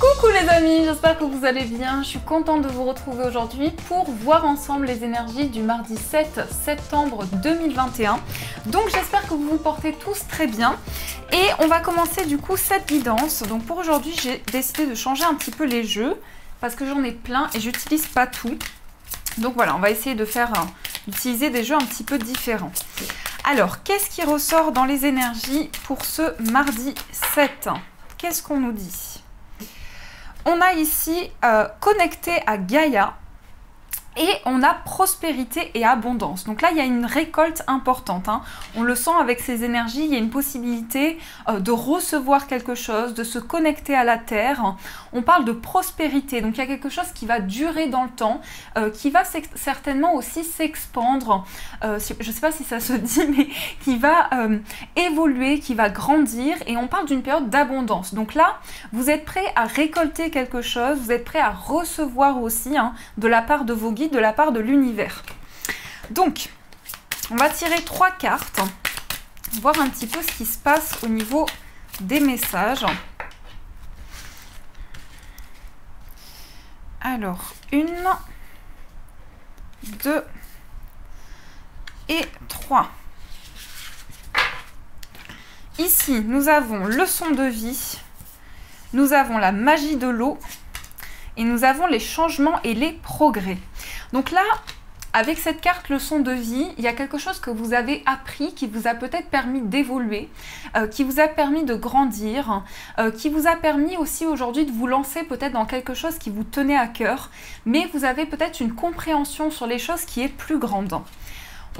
Coucou les amis, j'espère que vous allez bien. Je suis contente de vous retrouver aujourd'hui pour voir ensemble les énergies du mardi 7 septembre 2021. Donc j'espère que vous vous portez tous très bien. Et on va commencer du coup cette guidance. Donc pour aujourd'hui, j'ai décidé de changer un petit peu les jeux parce que j'en ai plein et j'utilise pas tout. Donc voilà, on va essayer de d'utiliser des jeux un petit peu différents. Alors, qu'est-ce qui ressort dans les énergies pour ce mardi 7? Qu'est-ce qu'on nous dit? On a ici connecté à Gaïa et on a prospérité et abondance. Donc là, il y a une récolte importante. Hein. On le sent avec ces énergies, il y a une possibilité de recevoir quelque chose, de se connecter à la terre. On parle de prospérité, donc il y a quelque chose qui va durer dans le temps, qui va certainement aussi s'expandre. Je ne sais pas si ça se dit, mais qui va évoluer, qui va grandir. Et on parle d'une période d'abondance. Donc là, vous êtes prêt à récolter quelque chose, vous êtes prêt à recevoir aussi de la part de vos guides, de la part de l'univers. Donc, on va tirer 3 cartes, voir un petit peu ce qui se passe au niveau des messages. Alors, 1, 2 et 3. Ici, nous avons leçon de vie, nous avons la magie de l'eau et nous avons les changements et les progrès. Donc là, avec cette carte leçon de vie, il y a quelque chose que vous avez appris, qui vous a peut-être permis d'évoluer, qui vous a permis de grandir, qui vous a permis aussi aujourd'hui de vous lancer peut-être dans quelque chose qui vous tenait à cœur, mais vous avez peut-être une compréhension sur les choses qui est plus grande.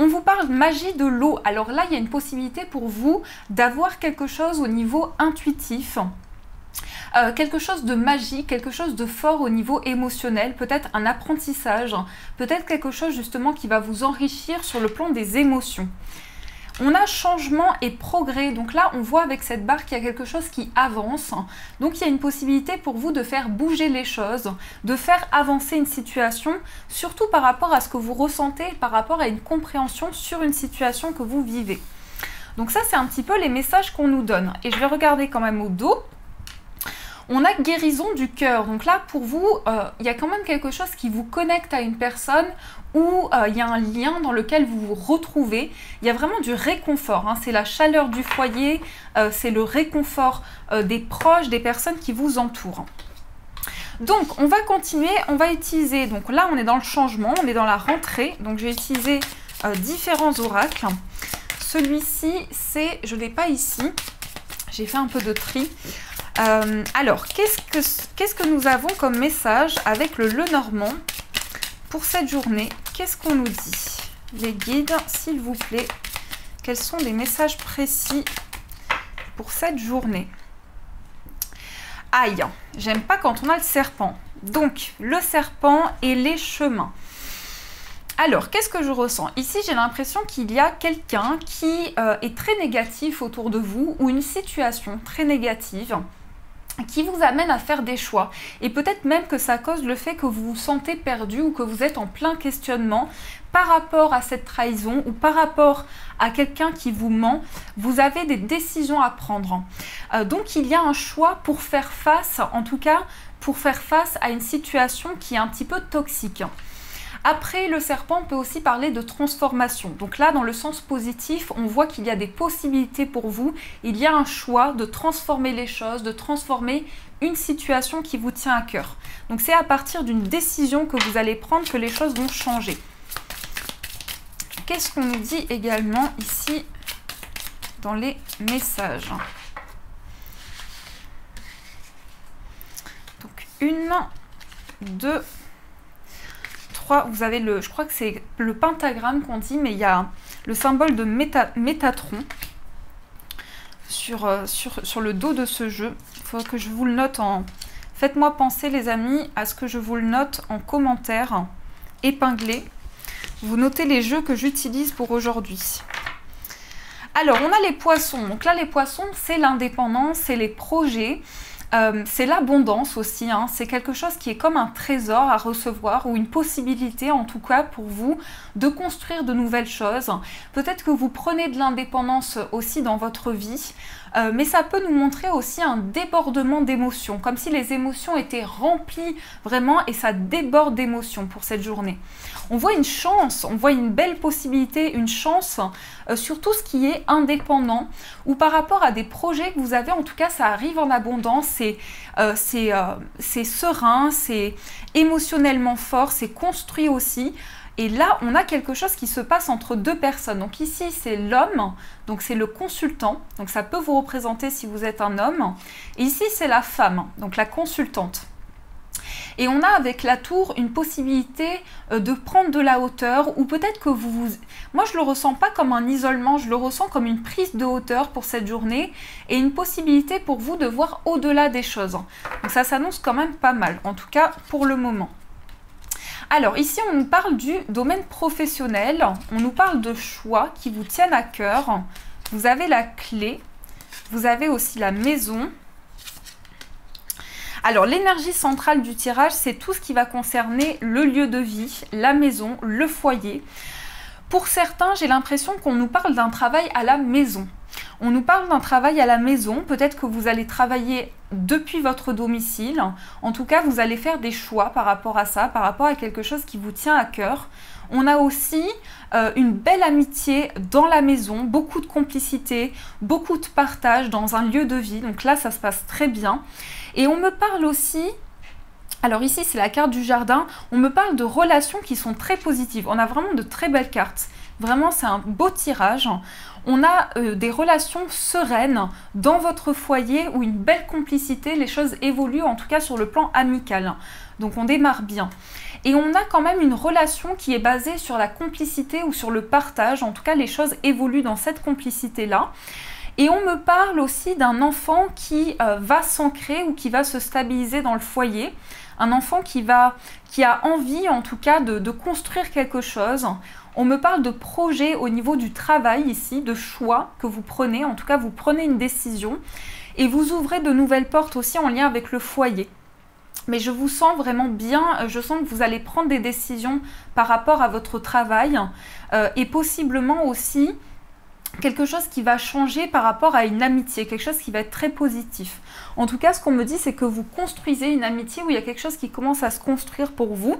On vous parle de magie de l'eau. Alors là, il y a une possibilité pour vous d'avoir quelque chose au niveau intuitif, quelque chose de magique, quelque chose de fort au niveau émotionnel, peut-être un apprentissage, peut-être quelque chose justement qui va vous enrichir sur le plan des émotions. On a changement et progrès, donc là on voit avec cette barre qu'il y a quelque chose qui avance, donc il y a une possibilité pour vous de faire bouger les choses, de faire avancer une situation, surtout par rapport à ce que vous ressentez, par rapport à une compréhension sur une situation que vous vivez. Donc ça c'est un petit peu les messages qu'on nous donne, et je vais regarder quand même au dos. On a guérison du cœur. Donc là, pour vous, il y a quand même quelque chose qui vous connecte à une personne où il y a un lien dans lequel vous vous retrouvez. Il y a vraiment du réconfort. Hein. C'est la chaleur du foyer, c'est le réconfort des proches, des personnes qui vous entourent. Donc, on va continuer. On va utiliser... Donc là, on est dans le changement, on est dans la rentrée. Donc, je vais utiliser différents oracles. Celui-ci, c'est... Je ne l'ai pas ici. J'ai fait un peu de tri. Alors, qu'est-ce que nous avons comme message avec le Lenormand pour cette journée? Qu'est-ce qu'on nous dit? Les guides, s'il vous plaît, quels sont les messages précis pour cette journée? Aïe, j'aime pas quand on a le serpent. Donc, le serpent et les chemins. Alors, qu'est-ce que je ressens? Ici, j'ai l'impression qu'il y a quelqu'un qui est très négatif autour de vous ou une situation très négative qui vous amène à faire des choix. Et peut-être même que ça cause le fait que vous vous sentez perdu ou que vous êtes en plein questionnement par rapport à cette trahison ou par rapport à quelqu'un qui vous ment. Vous avez des décisions à prendre. Donc, il y a un choix pour faire face, en tout cas, pour faire face à une situation qui est un petit peu toxique. Après, le serpent peut aussi parler de transformation. Donc là, dans le sens positif, on voit qu'il y a des possibilités pour vous. Il y a un choix de transformer les choses, de transformer une situation qui vous tient à cœur. Donc c'est à partir d'une décision que vous allez prendre que les choses vont changer. Qu'est-ce qu'on nous dit également ici dans les messages? Donc 1, 2, 3, vous avez je crois que c'est le pentagramme qu'on dit, mais il y a le symbole de Métatron sur le dos de ce jeu. Il faudrait que je vous le note en... Faites-moi penser les amis à ce que je vous le note en commentaire épinglé. Vous notez les jeux que j'utilise pour aujourd'hui. Alors, on a les poissons. Donc là, les poissons, c'est l'indépendance, c'est les projets. C'est l'abondance aussi, hein. C'est quelque chose qui est comme un trésor à recevoir ou une possibilité en tout cas pour vous de construire de nouvelles choses. Peut-être que vous prenez de l'indépendance aussi dans votre vie. mais ça peut nous montrer aussi un débordement d'émotions, comme si les émotions étaient remplies vraiment et ça déborde d'émotions pour cette journée. On voit une chance, on voit une belle possibilité, une chance sur tout ce qui est indépendant ou par rapport à des projets que vous avez. En tout cas, ça arrive en abondance, c'est serein, c'est émotionnellement fort, c'est construit aussi. Et là, on a quelque chose qui se passe entre deux personnes. Donc ici, c'est l'homme, donc c'est le consultant. Donc ça peut vous représenter si vous êtes un homme. Et ici, c'est la femme, donc la consultante. Et on a avec la tour une possibilité de prendre de la hauteur ou peut-être que Moi, je ne le ressens pas comme un isolement, je le ressens comme une prise de hauteur pour cette journée et une possibilité pour vous de voir au-delà des choses. Donc ça s'annonce quand même pas mal, en tout cas pour le moment. Alors ici, on nous parle du domaine professionnel, on nous parle de choix qui vous tiennent à cœur. Vous avez la clé, vous avez aussi la maison. Alors, l'énergie centrale du tirage, c'est tout ce qui va concerner le lieu de vie, la maison, le foyer. Pour certains, j'ai l'impression qu'on nous parle d'un travail à la maison. On nous parle d'un travail à la maison. Peut-être que vous allez travailler depuis votre domicile. En tout cas, vous allez faire des choix par rapport à ça, par rapport à quelque chose qui vous tient à cœur. On a aussi une belle amitié dans la maison, beaucoup de complicité, beaucoup de partage dans un lieu de vie. Donc là, ça se passe très bien. Et on me parle aussi, alors ici c'est la carte du jardin, on me parle de relations qui sont très positives. On a vraiment de très belles cartes. Vraiment, c'est un beau tirage. On a des relations sereines dans votre foyer ou une belle complicité. Les choses évoluent en tout cas sur le plan amical. Donc on démarre bien. Et on a quand même une relation qui est basée sur la complicité ou sur le partage. En tout cas, les choses évoluent dans cette complicité-là. Et on me parle aussi d'un enfant qui va s'ancrer ou qui va se stabiliser dans le foyer. Un enfant qui a envie en tout cas de construire quelque chose. On me parle de projet au niveau du travail ici, de choix que vous prenez. En tout cas, vous prenez une décision et vous ouvrez de nouvelles portes aussi en lien avec le foyer. Mais je vous sens vraiment bien, je sens que vous allez prendre des décisions par rapport à votre travail et possiblement aussi quelque chose qui va changer par rapport à une amitié, quelque chose qui va être très positif. En tout cas, ce qu'on me dit, c'est que vous construisez une amitié où il y a quelque chose qui commence à se construire pour vous.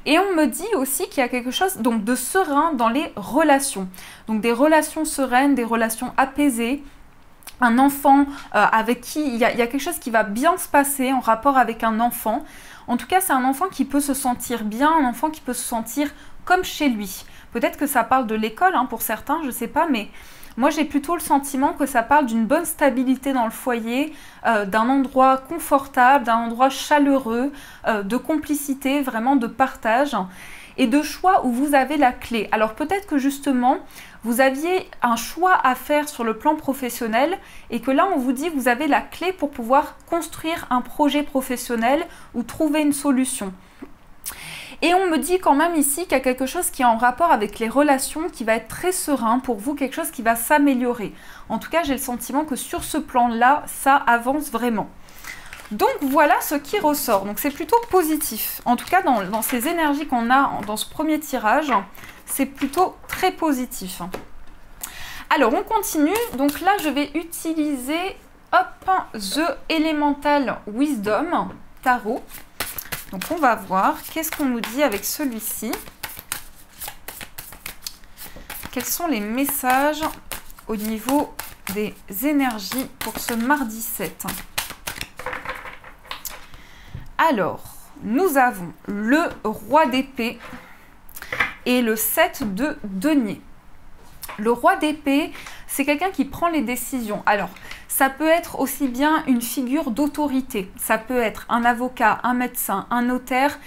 Et on me dit aussi qu'il y a quelque chose donc, de serein dans les relations. Donc des relations sereines, des relations apaisées. Un enfant avec qui il y a quelque chose qui va bien se passer en rapport avec un enfant. En tout cas, c'est un enfant qui peut se sentir bien, un enfant qui peut se sentir comme chez lui. Peut-être que ça parle de l'école hein, pour certains, je ne sais pas, mais moi j'ai plutôt le sentiment que ça parle d'une bonne stabilité dans le foyer, d'un endroit confortable, d'un endroit chaleureux, de complicité, vraiment de partage et de choix où vous avez la clé. Alors peut-être que justement, vous aviez un choix à faire sur le plan professionnel et que là on vous dit que vous avez la clé pour pouvoir construire un projet professionnel ou trouver une solution. Et on me dit quand même ici qu'il y a quelque chose qui est en rapport avec les relations, qui va être très serein pour vous, quelque chose qui va s'améliorer. En tout cas, j'ai le sentiment que sur ce plan-là, ça avance vraiment. Donc voilà ce qui ressort. Donc c'est plutôt positif. En tout cas, dans ces énergies qu'on a dans ce premier tirage, c'est plutôt très positif. Alors on continue. Donc là, je vais utiliser The Elemental Wisdom Tarot. Donc on va voir qu'est-ce qu'on nous dit avec celui-ci. Quels sont les messages au niveau des énergies pour ce mardi 7? Alors, nous avons le roi d'épée et le 7 de denier. Le roi d'épée, c'est quelqu'un qui prend les décisions. Alors, ça peut être aussi bien une figure d'autorité, ça peut être un avocat, un médecin, un notaire,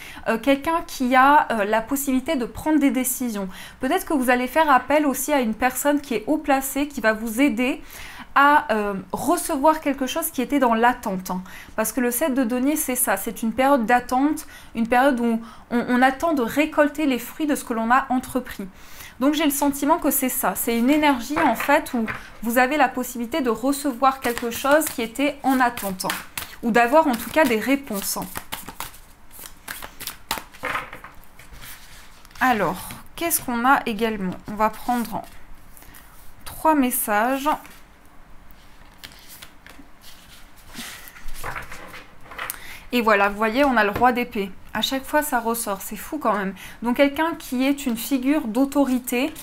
quelqu'un qui a la possibilité de prendre des décisions. Peut-être que vous allez faire appel aussi à une personne qui est haut placée, qui va vous aider à recevoir quelque chose qui était dans l'attente. Hein. Parce que le 7 de denier, c'est ça, c'est une période d'attente, une période où on attend de récolter les fruits de ce que l'on a entrepris. Donc j'ai le sentiment que c'est ça, c'est une énergie en fait où vous avez la possibilité de recevoir quelque chose qui était en attente, ou d'avoir en tout cas des réponses. Alors, qu'est-ce qu'on a également? On va prendre 3 messages. Et voilà, vous voyez, on a le roi d'épée. À chaque fois, ça ressort. C'est fou quand même. Donc, quelqu'un qui est une figure d'autorité,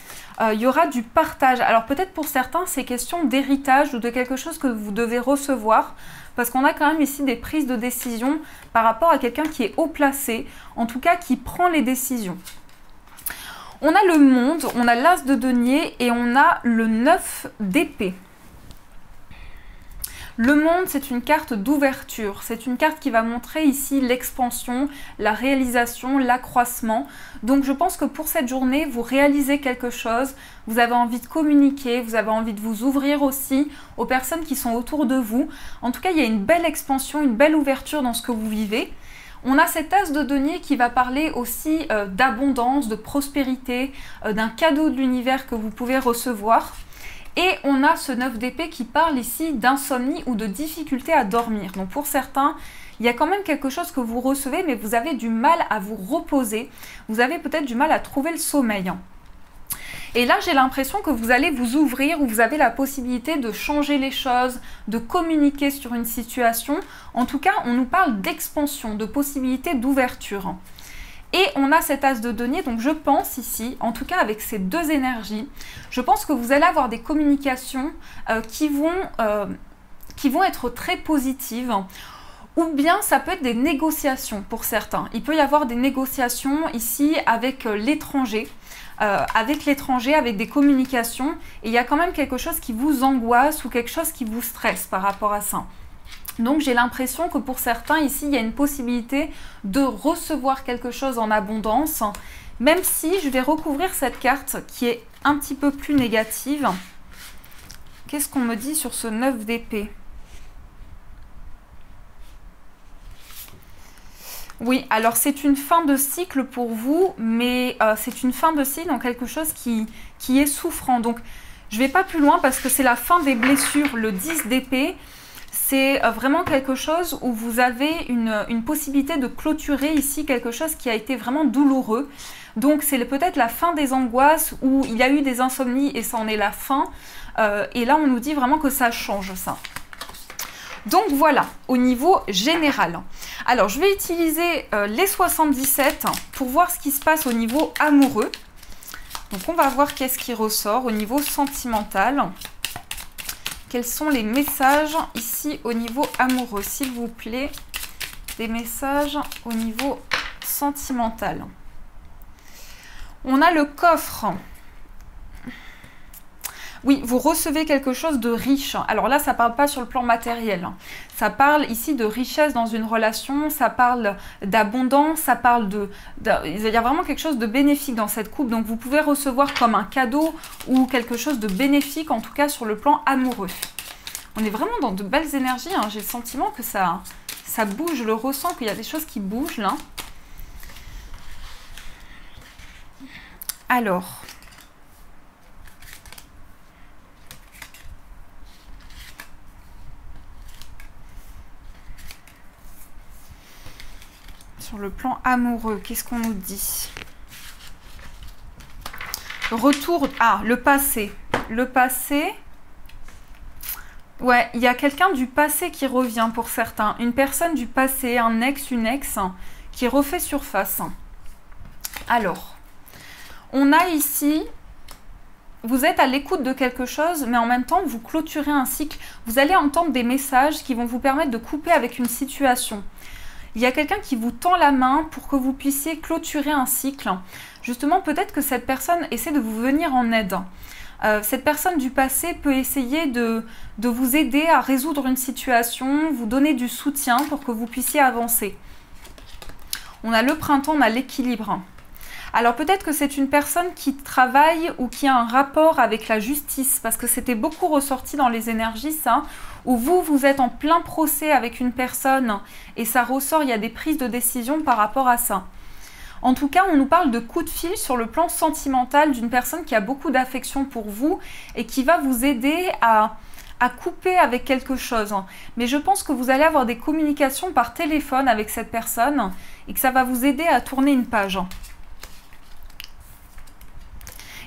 il y aura du partage. Alors, peut-être pour certains, c'est question d'héritage ou de quelque chose que vous devez recevoir. Parce qu'on a quand même ici des prises de décision par rapport à quelqu'un qui est haut placé. En tout cas, qui prend les décisions. On a le monde, on a l'as de denier et on a le 9 d'épée. Le monde, c'est une carte d'ouverture. C'est une carte qui va montrer ici l'expansion, la réalisation, l'accroissement. Donc, je pense que pour cette journée, vous réalisez quelque chose. Vous avez envie de communiquer, vous avez envie de vous ouvrir aussi aux personnes qui sont autour de vous. En tout cas, il y a une belle expansion, une belle ouverture dans ce que vous vivez. On a cet as de denier qui va parler aussi d'abondance, de prospérité, d'un cadeau de l'univers que vous pouvez recevoir. Et on a ce 9 d'épée qui parle ici d'insomnie ou de difficulté à dormir. Donc pour certains, il y a quand même quelque chose que vous recevez, mais vous avez du mal à vous reposer. Vous avez peut-être du mal à trouver le sommeil. Et là, j'ai l'impression que vous allez vous ouvrir, ou vous avez la possibilité de changer les choses, de communiquer sur une situation. En tout cas, on nous parle d'expansion, de possibilité d'ouverture. Et on a cet as de denier, donc je pense ici, en tout cas avec ces deux énergies, je pense que vous allez avoir des communications qui vont être très positives. Ou bien ça peut être des négociations pour certains. Il peut y avoir des négociations ici avec l'étranger. Avec des communications. Et il y a quand même quelque chose qui vous angoisse ou quelque chose qui vous stresse par rapport à ça. Donc j'ai l'impression que pour certains ici, il y a une possibilité de recevoir quelque chose en abondance, même si je vais recouvrir cette carte qui est un petit peu plus négative. Qu'est-ce qu'on me dit sur ce 9 d'épée? Oui, alors c'est une fin de cycle pour vous, mais c'est une fin de cycle dans quelque chose qui est souffrant. Donc je ne vais pas plus loin parce que c'est la fin des blessures, le 10 d'épée. C'est vraiment quelque chose où vous avez une possibilité de clôturer ici quelque chose qui a été vraiment douloureux. Donc c'est peut-être la fin des angoisses où il y a eu des insomnies et ça en est la fin. Et là on nous dit vraiment que ça change ça. Donc voilà, au niveau général. Alors je vais utiliser les 77 pour voir ce qui se passe au niveau amoureux. Donc on va voir qu'est-ce qui ressort au niveau sentimental. Quels sont les messages ici au niveau amoureux, s'il vous plaît? Des messages au niveau sentimental. On a le coffre. Oui, vous recevez quelque chose de riche. Alors là, ça ne parle pas sur le plan matériel. Ça parle ici de richesse dans une relation, ça parle d'abondance, ça parle il y a vraiment quelque chose de bénéfique dans cette coupe. Donc vous pouvez recevoir comme un cadeau ou quelque chose de bénéfique, en tout cas sur le plan amoureux. On est vraiment dans de belles énergies. Hein. J'ai le sentiment que ça bouge, je le ressens, qu'il y a des choses qui bougent là. Alors... sur le plan amoureux, qu'est-ce qu'on nous dit? Retour... Ah, le passé. Le passé... Ouais, il y a quelqu'un du passé qui revient pour certains. Une personne du passé, un ex, une ex, qui refait surface. Alors, on a ici... Vous êtes à l'écoute de quelque chose, mais en même temps, vous clôturez un cycle. Vous allez entendre des messages qui vont vous permettre de couper avec une situation. Il y a quelqu'un qui vous tend la main pour que vous puissiez clôturer un cycle. Justement, peut-être que cette personne essaie de vous venir en aide. Cette personne du passé peut essayer de vous aider à résoudre une situation, vous donner du soutien pour que vous puissiez avancer. On a le printemps, on a l'équilibre. Alors peut-être que c'est une personne qui travaille ou qui a un rapport avec la justice, parce que c'était beaucoup ressorti dans les énergies, ça, où vous êtes en plein procès avec une personne et ça ressort, il y a des prises de décision par rapport à ça. En tout cas, on nous parle de coup de fil sur le plan sentimental d'une personne qui a beaucoup d'affection pour vous et qui va vous aider à couper avec quelque chose. Mais je pense que vous allez avoir des communications par téléphone avec cette personne et que ça va vous aider à tourner une page.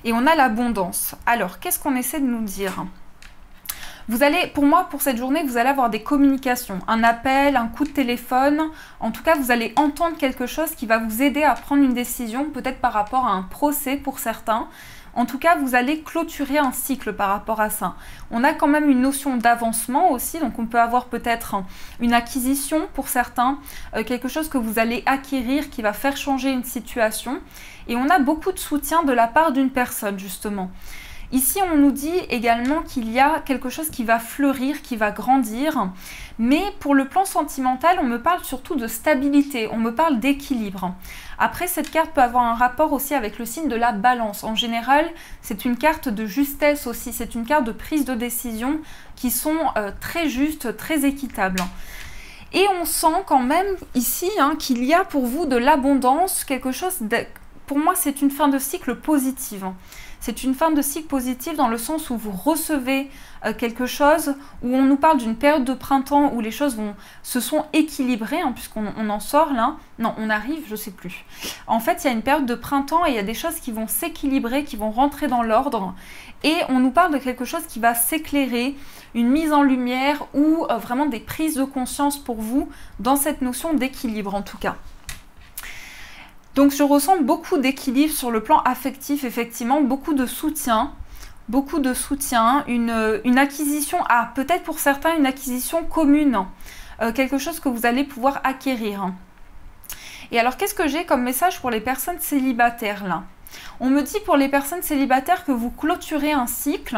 Et on a l'abondance. Alors, qu'est-ce qu'on essaie de nous dire? Vous allez, pour moi, pour cette journée, vous allez avoir des communications, un appel, un coup de téléphone. En tout cas, vous allez entendre quelque chose qui va vous aider à prendre une décision, peut-être par rapport à un procès pour certains. En tout cas, vous allez clôturer un cycle par rapport à ça. On a quand même une notion d'avancement aussi, donc on peut avoir peut-être une acquisition pour certains, quelque chose que vous allez acquérir qui va faire changer une situation. Et on a beaucoup de soutien de la part d'une personne, justement. Ici, on nous dit également qu'il y a quelque chose qui va fleurir, qui va grandir. Mais pour le plan sentimental, on me parle surtout de stabilité, on me parle d'équilibre. Après, cette carte peut avoir un rapport aussi avec le signe de la balance. En général, c'est une carte de justesse aussi, c'est une carte de prise de décision qui sont très justes, très équitables. Et on sent quand même ici qu'il y a pour vous de l'abondance, quelque chose de... Pour moi, c'est une fin de cycle positive. C'est une fin de cycle positive dans le sens où vous recevez quelque chose, où on nous parle d'une période de printemps où les choses se sont équilibrées, puisqu'on en sort là. Non, on arrive, je ne sais plus. En fait, il y a une période de printemps et il y a des choses qui vont s'équilibrer, qui vont rentrer dans l'ordre. Et on nous parle de quelque chose qui va s'éclairer, une mise en lumière ou vraiment des prises de conscience pour vous dans cette notion d'équilibre en tout cas. Donc je ressens beaucoup d'équilibre sur le plan affectif, effectivement, beaucoup de soutien, une acquisition, peut-être pour certains une acquisition commune, quelque chose que vous allez pouvoir acquérir. Et alors qu'est-ce que j'ai comme message pour les personnes célibataires là? On me dit pour les personnes célibataires que vous clôturez un cycle,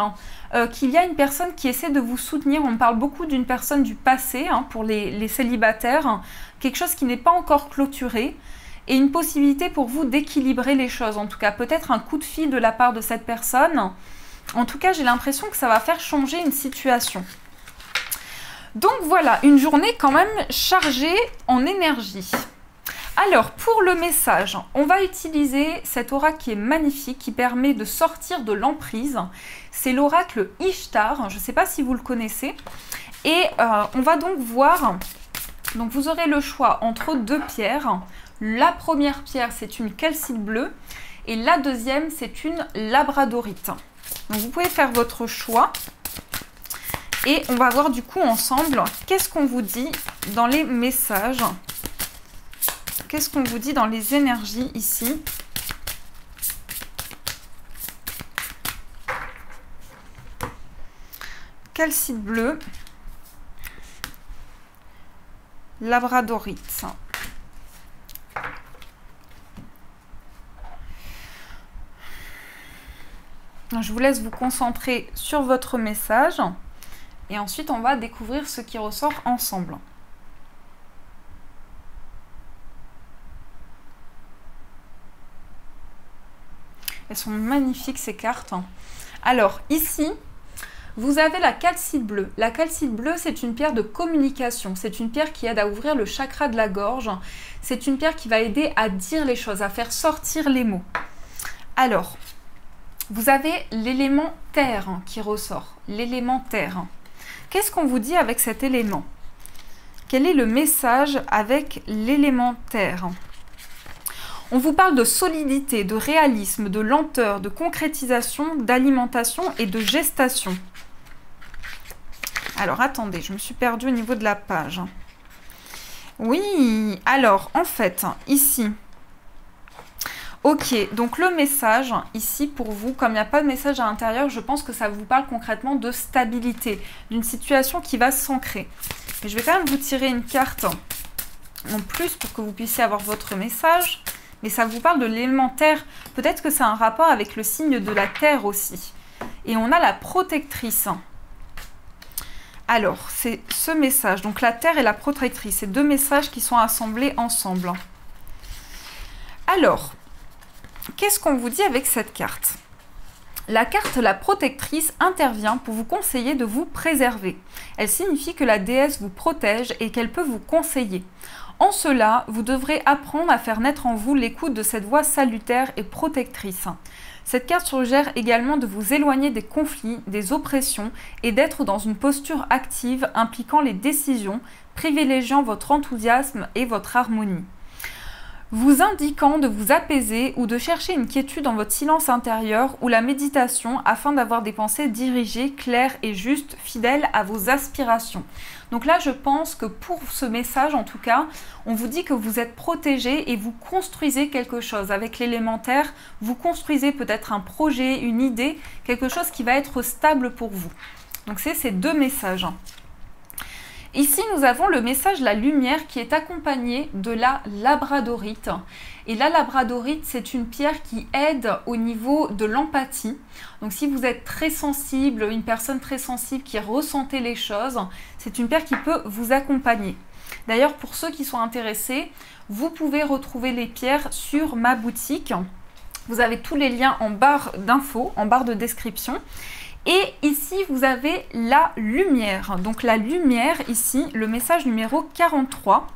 qu'il y a une personne qui essaie de vous soutenir. On me parle beaucoup d'une personne du passé pour les célibataires, quelque chose qui n'est pas encore clôturé. Et une possibilité pour vous d'équilibrer les choses, en tout cas peut-être un coup de fil de la part de cette personne. En tout cas, j'ai l'impression que ça va faire changer une situation. Donc voilà, une journée quand même chargée en énergie. Alors, pour le message, on va utiliser cet oracle qui est magnifique, qui permet de sortir de l'emprise. C'est l'oracle Ishtar, je ne sais pas si vous le connaissez. Et on va donc voir, donc vous aurez le choix entre deux pierres. La première pierre, c'est une calcite bleue et la deuxième, c'est une labradorite. Donc, vous pouvez faire votre choix et on va voir du coup ensemble qu'est-ce qu'on vous dit dans les messages. Qu'est-ce qu'on vous dit dans les énergies ici? Calcite bleue, labradorite. Je vous laisse vous concentrer sur votre message et ensuite on va découvrir ce qui ressort ensemble. Elles sont magnifiques ces cartes. Alors ici, vous avez la calcite bleue. La calcite bleue, c'est une pierre de communication. C'est une pierre qui aide à ouvrir le chakra de la gorge. C'est une pierre qui va aider à dire les choses, à faire sortir les mots. Alors, vous avez l'élément terre qui ressort, l'élément terre. Qu'est-ce qu'on vous dit avec cet élément? Quel est le message avec l'élément terre? On vous parle de solidité, de réalisme, de lenteur, de concrétisation, d'alimentation et de gestation. Alors, attendez, je me suis perdue au niveau de la page. Oui, alors, en fait, ici... Ok, donc le message ici pour vous, comme il n'y a pas de message à l'intérieur, je pense que ça vous parle concrètement de stabilité, d'une situation qui va s'ancrer. Mais je vais quand même vous tirer une carte en plus pour que vous puissiez avoir votre message. Mais ça vous parle de l'élémentaire, peut-être que ça a un rapport avec le signe de la terre aussi. Et on a la protectrice. Alors, c'est ce message, donc la terre et la protectrice, c'est deux messages qui sont assemblés ensemble. Alors... qu'est-ce qu'on vous dit avec cette carte? La carte la protectrice intervient pour vous conseiller de vous préserver. Elle signifie que la déesse vous protège et qu'elle peut vous conseiller. En cela, vous devrez apprendre à faire naître en vous l'écoute de cette voix salutaire et protectrice. Cette carte suggère également de vous éloigner des conflits, des oppressions et d'être dans une posture active impliquant les décisions, privilégiant votre enthousiasme et votre harmonie. vous indiquant de vous apaiser ou de chercher une quiétude dans votre silence intérieur ou la méditation afin d'avoir des pensées dirigées, claires et justes, fidèles à vos aspirations. Donc là, je pense que pour ce message, en tout cas, on vous dit que vous êtes protégé et vous construisez quelque chose. Avec l'élémentaire, vous construisez peut-être un projet, une idée, quelque chose qui va être stable pour vous. Donc c'est ces deux messages. Ici, nous avons le message la lumière qui est accompagné de la labradorite. Et la labradorite, c'est une pierre qui aide au niveau de l'empathie. Donc si vous êtes très sensible, une personne très sensible qui ressentez les choses, c'est une pierre qui peut vous accompagner. D'ailleurs, pour ceux qui sont intéressés, vous pouvez retrouver les pierres sur ma boutique. Vous avez tous les liens en barre d'infos, en barre de description. Et ici, vous avez la lumière. Donc la lumière, ici, le message numéro 43.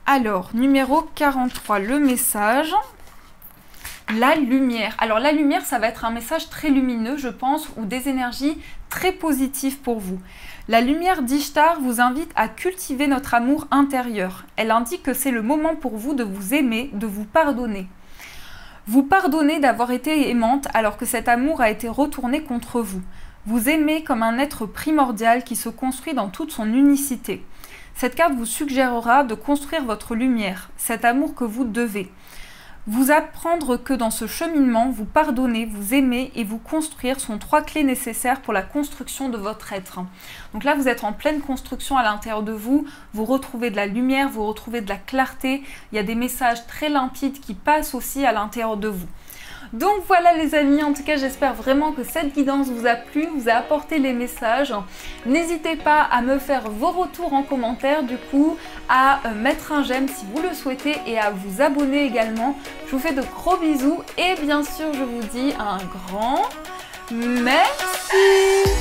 Alors, numéro 43, le message, la lumière. Alors la lumière, ça va être un message très lumineux, je pense, ou des énergies très positives pour vous. La lumière d'Ishtar vous invite à cultiver notre amour intérieur. Elle indique que c'est le moment pour vous de vous aimer, de vous pardonner. Vous pardonnez d'avoir été aimante alors que cet amour a été retourné contre vous. Vous aimez comme un être primordial qui se construit dans toute son unicité. Cette carte vous suggérera de construire votre lumière, cet amour que vous devez. Vous apprendre que dans ce cheminement, vous pardonner, vous aimer et vous construire sont 3 clés nécessaires pour la construction de votre être. Donc là, vous êtes en pleine construction à l'intérieur de vous, vous retrouvez de la lumière, vous retrouvez de la clarté, il y a des messages très limpides qui passent aussi à l'intérieur de vous. Donc voilà les amis, en tout cas j'espère vraiment que cette guidance vous a plu, vous a apporté les messages. N'hésitez pas à me faire vos retours en commentaire du coup, à mettre un j'aime si vous le souhaitez et à vous abonner également. Je vous fais de gros bisous et bien sûr je vous dis un grand merci.